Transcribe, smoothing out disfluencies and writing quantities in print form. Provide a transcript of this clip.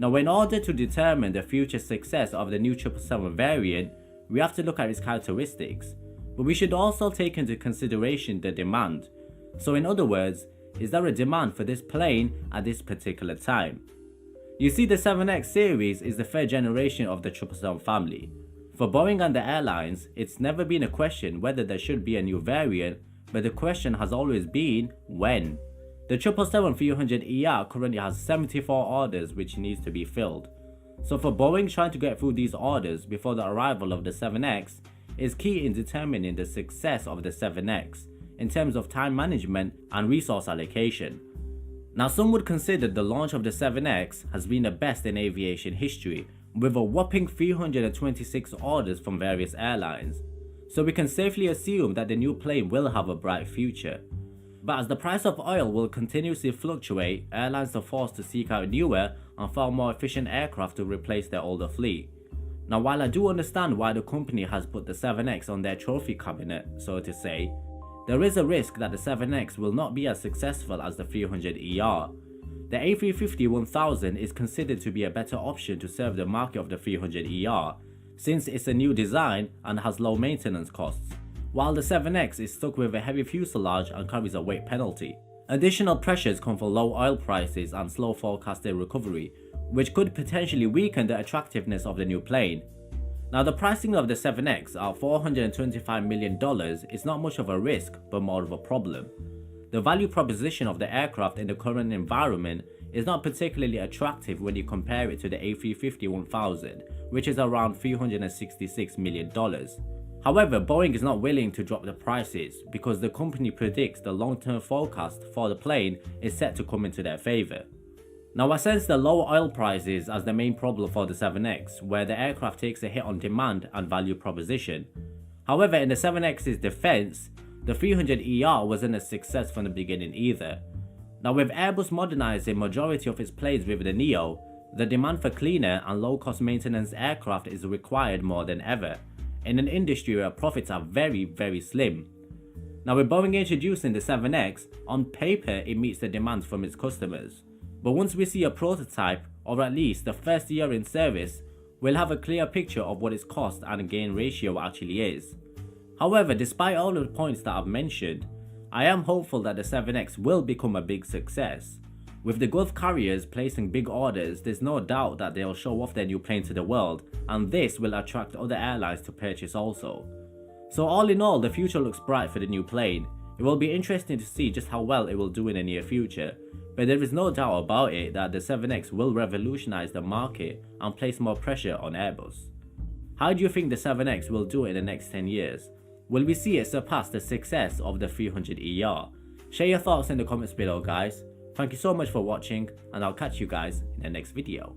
Now, in order to determine the future success of the new 777 variant, we have to look at its characteristics, but we should also take into consideration the demand. So in other words, is there a demand for this plane at this particular time? You see, the 7X series is the third generation of the 777 family. For Boeing and the airlines, it's never been a question whether there should be a new variant, but the question has always been when. The 777-300ER currently has 74 orders which needs to be filled. So for Boeing, trying to get through these orders before the arrival of the 7X is key in determining the success of the 7X in terms of time management and resource allocation. Now, some would consider the launch of the 7X has been the best in aviation history, with a whopping 326 orders from various airlines. So we can safely assume that the new plane will have a bright future. But as the price of oil will continuously fluctuate, airlines are forced to seek out newer and far more efficient aircraft to replace their older fleet. Now, while I do understand why the company has put the 7X on their trophy cabinet, so to say, there is a risk that the 7X will not be as successful as the 300ER. The A350-1000 is considered to be a better option to serve the market of the 300ER, since it's a new design and has low maintenance costs, while the 7X is stuck with a heavy fuselage and carries a weight penalty. Additional pressures come from low oil prices and slow forecasted recovery, which could potentially weaken the attractiveness of the new plane. Now, the pricing of the 7X at $425 million is not much of a risk, but more of a problem. The value proposition of the aircraft in the current environment is not particularly attractive when you compare it to the A350-1000, which is around $366 million. However, Boeing is not willing to drop the prices because the company predicts the long-term forecast for the plane is set to come into their favor. Now, I sense the low oil prices as the main problem for the 7X, where the aircraft takes a hit on demand and value proposition. However, in the 7X's defense, the 300ER wasn't a success from the beginning either. Now, with Airbus modernizing majority of its planes with the Neo, the demand for cleaner and low-cost maintenance aircraft is required more than ever, in an industry where profits are very slim. Now, with Boeing introducing the 7X, on paper it meets the demands from its customers. But once we see a prototype, or at least the first year in service, we'll have a clear picture of what its cost and gain ratio actually is. However, despite all of the points that I've mentioned, I am hopeful that the 7X will become a big success. With the Gulf carriers placing big orders, there's no doubt that they'll show off their new plane to the world, and this will attract other airlines to purchase also. So all in all, the future looks bright for the new plane. It will be interesting to see just how well it will do in the near future, but there is no doubt about it that the 7X will revolutionize the market and place more pressure on Airbus. How do you think the 7X will do in the next 10 years? Will we see it surpass the success of the 300ER? Share your thoughts in the comments below, guys. Thank you so much for watching, and I'll catch you guys in the next video.